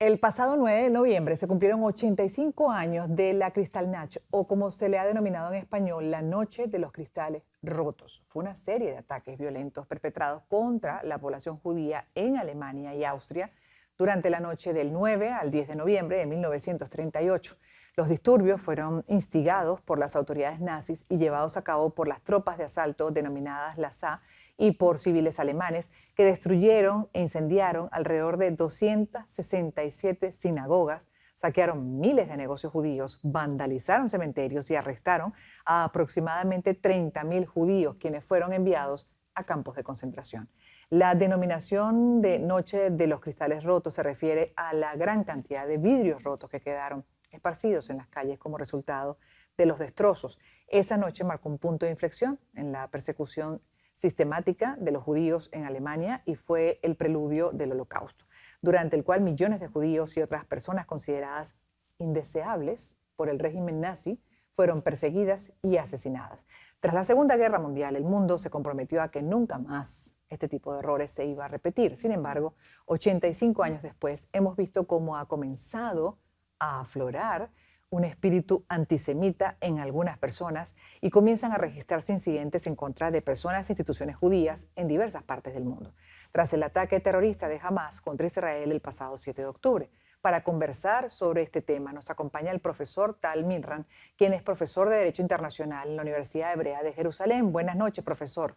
El pasado 9 de noviembre se cumplieron 85 años de la Kristallnacht, o como se le ha denominado en español, la Noche de los Cristales Rotos. Fue una serie de ataques violentos perpetrados contra la población judía en Alemania y Austria durante la noche del 9 al 10 de noviembre de 1938. Los disturbios fueron instigados por las autoridades nazis y llevados a cabo por las tropas de asalto denominadas las SA y por civiles alemanes que destruyeron e incendiaron alrededor de 267 sinagogas, saquearon miles de negocios judíos, vandalizaron cementerios y arrestaron a aproximadamente 30.000 judíos, quienes fueron enviados a campos de concentración. La denominación de Noche de los Cristales Rotos se refiere a la gran cantidad de vidrios rotos que quedaron esparcidos en las calles como resultado de los destrozos. Esa noche marcó un punto de inflexión en la persecución sistemática de los judíos en Alemania y fue el preludio del Holocausto, durante el cual millones de judíos y otras personas consideradas indeseables por el régimen nazi fueron perseguidas y asesinadas. Tras la Segunda Guerra Mundial, el mundo se comprometió a que nunca más este tipo de errores se iba a repetir. Sin embargo, 85 años después, hemos visto cómo ha comenzado a aflorar un espíritu antisemita en algunas personas y comienzan a registrarse incidentes en contra de personas e instituciones judías en diversas partes del mundo. Tras el ataque terrorista de Hamas contra Israel el pasado 7 de octubre. Para conversar sobre este tema nos acompaña el profesor Tal Minran, quien es profesor de Derecho Internacional en la Universidad Hebrea de Jerusalén. Buenas noches, profesor.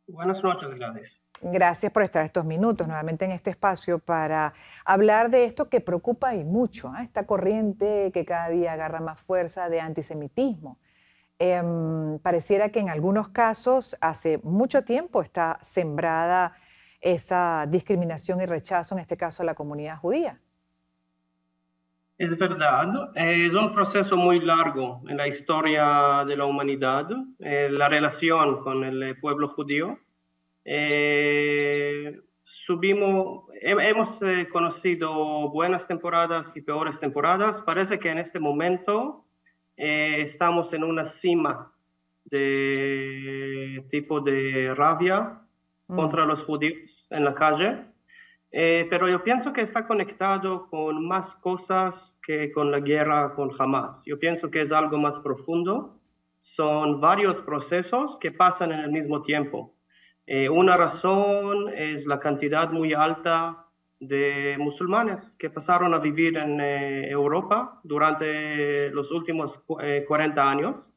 Buenas noches, Gladys. Gracias por estar estos minutos nuevamente en este espacio para hablar de esto que preocupa y mucho, esta corriente que cada día agarra más fuerza de antisemitismo. Pareciera que en algunos casos hace mucho tiempo está sembrada esa discriminación y rechazo, en este caso a la comunidad judía. Es verdad, es un proceso muy largo en la historia de la humanidad, la relación con el pueblo judío. Hemos conocido buenas temporadas y peores temporadas. Parece que en este momento estamos en una cima de tipo de rabia contra los judíos en la calle. Pero yo pienso que está conectado con más cosas que con la guerra con Hamas. Yo pienso que es algo más profundo. Son varios procesos que pasan en el mismo tiempo. Una razón es la cantidad muy alta de musulmanes que pasaron a vivir en Europa durante los últimos 40 años.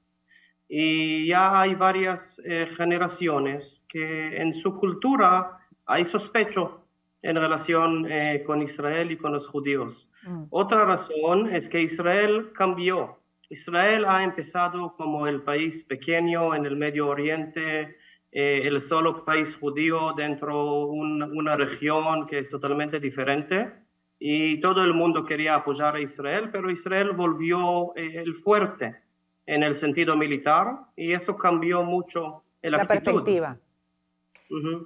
Y ya hay varias generaciones que en su cultura hay sospecho en relación con Israel y con los judíos. Otra razón es que Israel cambió. Israel ha empezado como el país pequeño en el Medio Oriente, el solo país judío dentro de una región que es totalmente diferente. Y todo el mundo quería apoyar a Israel, pero Israel volvió el fuerte en el sentido militar y eso cambió mucho la actitud. Perspectiva.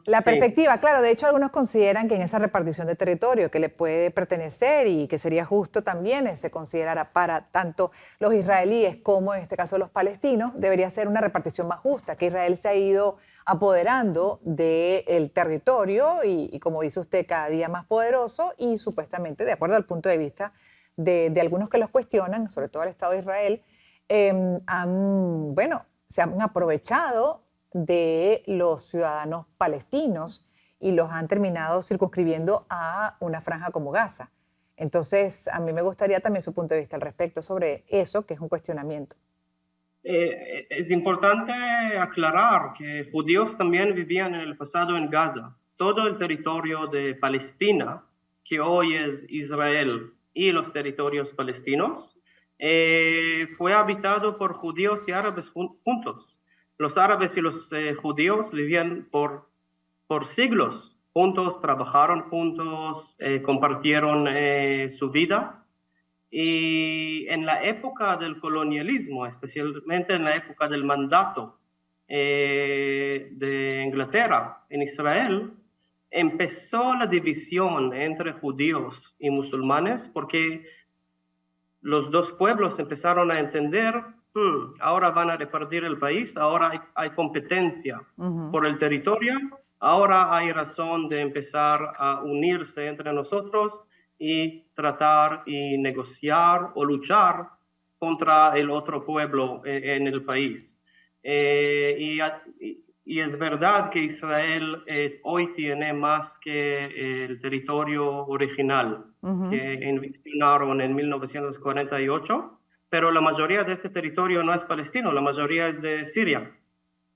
La perspectiva, claro, de hecho algunos consideran que en esa repartición de territorio que le puede pertenecer y que sería justo también se considerara para tanto los israelíes como en este caso los palestinos, debería ser una repartición más justa, que Israel se ha ido apoderando del territorio y como dice usted, cada día más poderoso y supuestamente, de acuerdo al punto de vista de algunos que los cuestionan, sobre todo el Estado de Israel, se han aprovechado de los ciudadanos palestinos y los han terminado circunscribiendo a una franja como Gaza. Entonces, a mí me gustaría también su punto de vista al respecto sobre eso, que es un cuestionamiento. Es importante aclarar que judíos también vivían en el pasado en Gaza. Todo el territorio de Palestina, que hoy es Israel y los territorios palestinos, fue habitado por judíos y árabes juntos. Los árabes y los judíos vivían por siglos juntos, trabajaron juntos, compartieron su vida. Y en la época del colonialismo, especialmente en la época del mandato de Inglaterra en Israel, empezó la división entre judíos y musulmanes porque los dos pueblos empezaron a entender ahora van a repartir el país, ahora hay competencia por el territorio, ahora hay razón de empezar a unirse entre nosotros y tratar y negociar o luchar contra el otro pueblo en el país. Y es verdad que Israel hoy tiene más que el territorio original que investignaron en 1948, pero la mayoría de este territorio no es palestino, la mayoría es de Siria.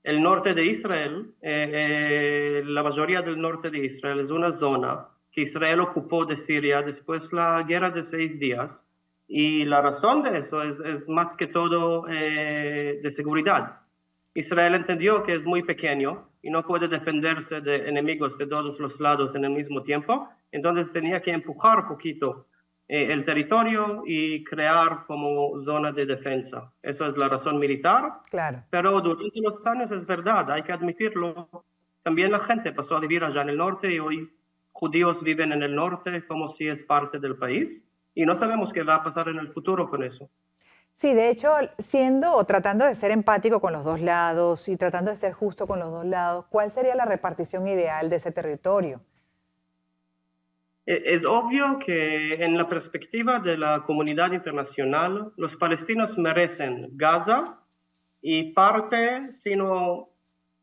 El norte de Israel, la mayoría del norte de Israel es una zona que Israel ocupó de Siria después de la guerra de 6 días, y la razón de eso es más que todo de seguridad. Israel entendió que es muy pequeño y no puede defenderse de enemigos de todos los lados en el mismo tiempo, entonces tenía que empujar un poquito el territorio y crear como zona de defensa. Eso es la razón militar. Claro. Pero durante los años es verdad, hay que admitirlo. También la gente pasó a vivir allá en el norte y hoy judíos viven en el norte como si es parte del país. Y no sabemos qué va a pasar en el futuro con eso. Sí, de hecho, siendo o tratando de ser empático con los dos lados y tratando de ser justo con los dos lados, ¿cuál sería la repartición ideal de ese territorio? Es obvio que en la perspectiva de la comunidad internacional, los palestinos merecen Gaza y parte, sino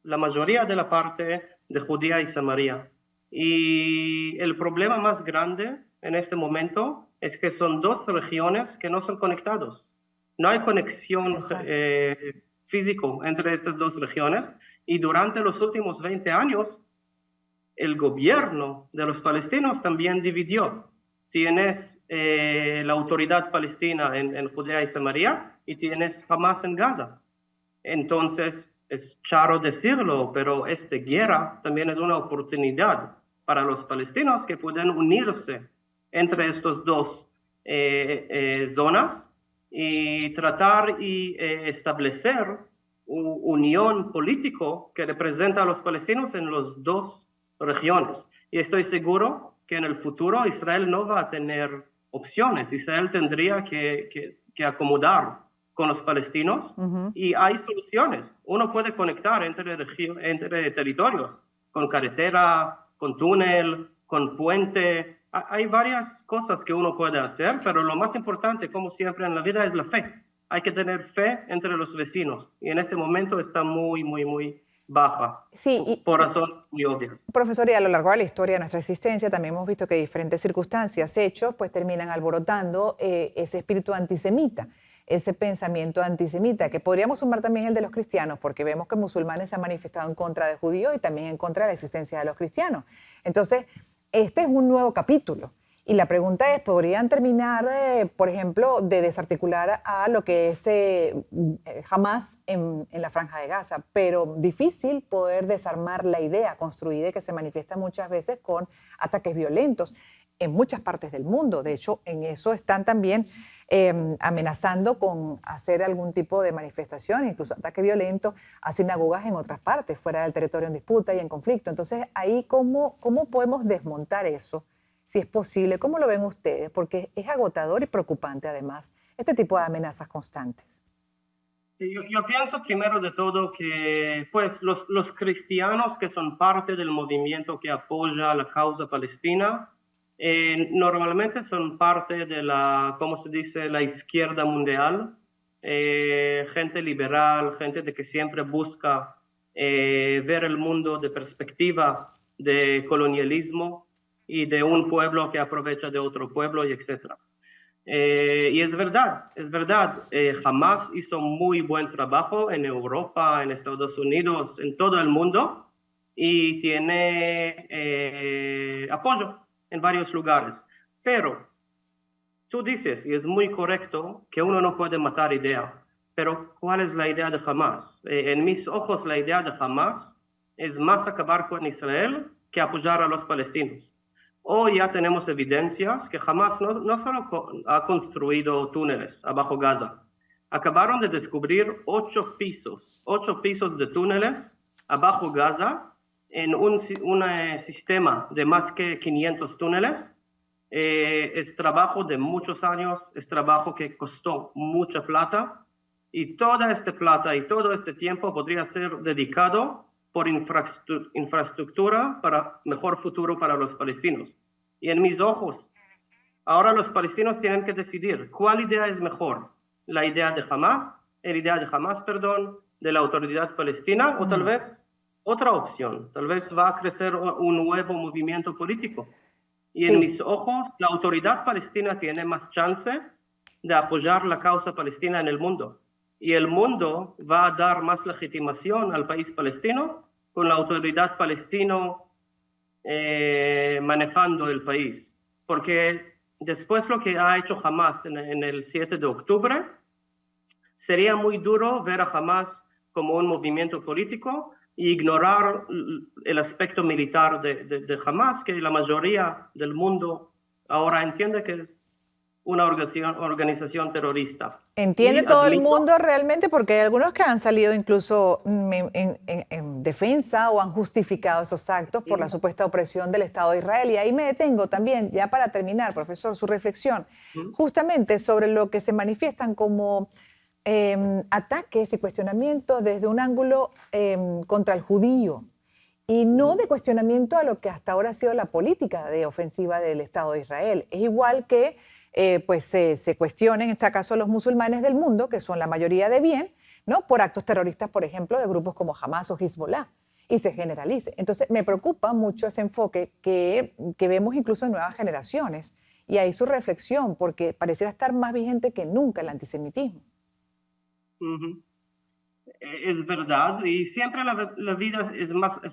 la mayoría de la parte de Judea y Samaria. Y el problema más grande en este momento es que son dos regiones que no son conectadas. No hay conexión físico entre estas dos regiones, y durante los últimos 20 años el gobierno de los palestinos también dividió. Tienes la autoridad palestina en Judea y Samaria y tienes Hamas en Gaza. Entonces, es charo decirlo, pero esta guerra también es una oportunidad para los palestinos que pueden unirse entre estas dos zonas y tratar y establecer una unión político que representa a los palestinos en las dos regiones. Y estoy seguro que en el futuro Israel no va a tener opciones. Israel tendría que acomodar con los palestinos, y hay soluciones. Uno puede conectar entre territorios, con carretera, con túnel, con puente. Hay varias cosas que uno puede hacer, pero lo más importante, como siempre en la vida, es la fe. Hay que tener fe entre los vecinos, y en este momento está muy, muy, muy baja, Sí, por razones muy obvias. profesor, y a lo largo de la historia de nuestra existencia también hemos visto que diferentes circunstancias, hechos, pues terminan alborotando ese espíritu antisemita, ese pensamiento antisemita, que podríamos sumar también el de los cristianos, porque vemos que musulmanes se han manifestado en contra de judíos y también en contra de la existencia de los cristianos. Entonces, este es un nuevo capítulo. Y la pregunta es, ¿podrían terminar, por ejemplo, de desarticular a lo que es Hamas en la Franja de Gaza? Pero difícil poder desarmar la idea construida y que se manifiesta muchas veces con ataques violentos en muchas partes del mundo. De hecho, en eso están también amenazando con hacer algún tipo de manifestación, incluso ataque violento a sinagogas en otras partes, fuera del territorio en disputa y en conflicto. Entonces, ahí, ¿cómo podemos desmontar eso? Si es posible, ¿cómo lo ven ustedes? Porque es agotador y preocupante, además, este tipo de amenazas constantes. Yo pienso primero de todo que pues, los cristianos que son parte del movimiento que apoya la causa palestina normalmente son parte de la, ¿cómo se dice?, la izquierda mundial, gente liberal, gente de que siempre busca ver el mundo de perspectiva de colonialismo y de un pueblo que aprovecha de otro pueblo, y etc. Y es verdad, Hamas hizo muy buen trabajo en Europa, en Estados Unidos, en todo el mundo, y tiene apoyo en varios lugares. Pero tú dices, y es muy correcto, que uno no puede matar idea, pero ¿cuál es la idea de Hamas? En mis ojos, la idea de Hamas es más acabar con Israel que apoyar a los palestinos. Hoy ya tenemos evidencias que Hamas no solo ha construido túneles abajo Gaza, acabaron de descubrir 8 pisos de túneles abajo Gaza en un sistema de más que 500 túneles. Es trabajo de muchos años, es trabajo que costó mucha plata, y toda esta plata y todo este tiempo podría ser dedicado por infraestructura para mejor futuro para los palestinos. Y en mis ojos, Ahora los palestinos tienen que decidir cuál idea es mejor, la idea de Hamas, de la autoridad palestina, o tal vez otra opción, tal vez va a crecer un nuevo movimiento político. Y en mis ojos, la autoridad palestina tiene más chance de apoyar la causa palestina en el mundo. Y el mundo va a dar más legitimación al país palestino con la autoridad palestina manejando el país. Porque después lo que ha hecho Hamas en el 7 de octubre, sería muy duro ver a Hamas como un movimiento político e ignorar el aspecto militar de Hamas, que la mayoría del mundo ahora entiende que es una organización terrorista. ¿Entiende todo el mundo realmente? Porque hay algunos que han salido incluso en defensa o han justificado esos actos por la supuesta opresión del Estado de Israel. Y ahí me detengo también, ya para terminar, profesor, su reflexión, justamente sobre lo que se manifiestan como ataques y cuestionamientos desde un ángulo contra el judío y no de cuestionamiento a lo que hasta ahora ha sido la política de ofensiva del Estado de Israel. Es igual que pues se cuestionen, en este caso, los musulmanes del mundo, que son la mayoría de bien, ¿no? Por actos terroristas, por ejemplo, de grupos como Hamas o Hezbollah, y se generalice. Entonces, me preocupa mucho ese enfoque que vemos incluso en nuevas generaciones, y ahí su reflexión, porque pareciera estar más vigente que nunca el antisemitismo. Es verdad, y siempre la vida es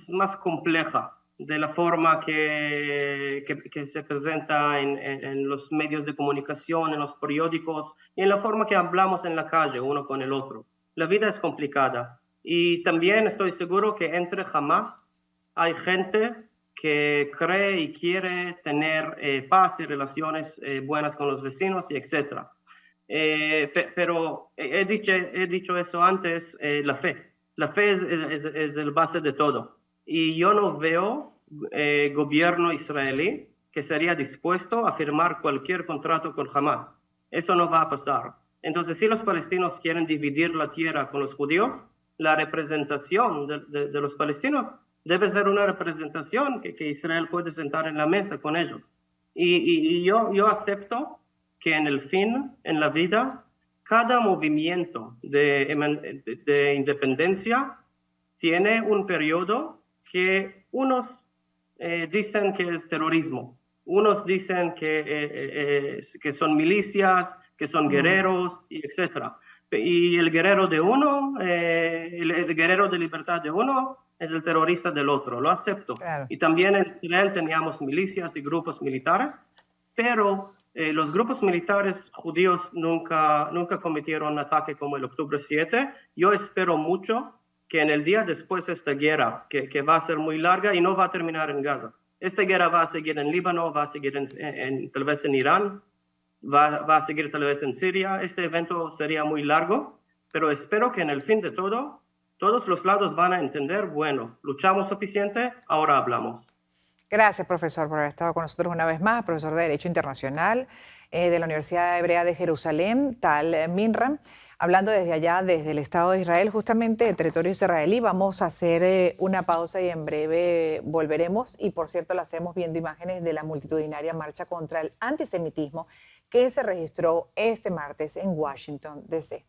más compleja de la forma que se presenta en los medios de comunicación, en los periódicos, y en la forma que hablamos en la calle uno con el otro. La vida es complicada. Y también estoy seguro que entre Hamas hay gente que cree y quiere tener paz y relaciones buenas con los vecinos, y etcétera. Pero he dicho eso antes, la fe. La fe es el base de todo. Y yo no veo gobierno israelí que sería dispuesto a firmar cualquier contrato con Hamas. Eso no va a pasar. Entonces, si los palestinos quieren dividir la tierra con los judíos, la representación de los palestinos debe ser una representación que Israel puede sentar en la mesa con ellos. Y yo acepto que en el fin, en la vida, cada movimiento de independencia tiene un periodo que unos dicen que es terrorismo, unos dicen que son milicias, que son guerreros, etc. Y el guerrero de uno, el guerrero de libertad de uno, es el terrorista del otro, lo acepto. Claro. Y también en Israel teníamos milicias y grupos militares, pero los grupos militares judíos nunca cometieron un ataque como el octubre 7. Yo espero mucho que en el día después de esta guerra, que va a ser muy larga y no va a terminar en Gaza. Esta guerra va a seguir en Líbano, va a seguir tal vez en Irán, va a seguir tal vez en Siria. Este evento sería muy largo, pero espero que en el fin de todo, todos los lados van a entender, bueno, luchamos suficiente, ahora hablamos. Gracias, profesor, por haber estado con nosotros una vez más, profesor de Derecho Internacional de la Universidad Hebrea de Jerusalén, Tal Minram, hablando desde allá, desde el Estado de Israel, justamente el territorio israelí. Vamos a hacer una pausa y en breve volveremos. Y por cierto, lo hacemos viendo imágenes de la multitudinaria marcha contra el antisemitismo que se registró este martes en Washington, D.C.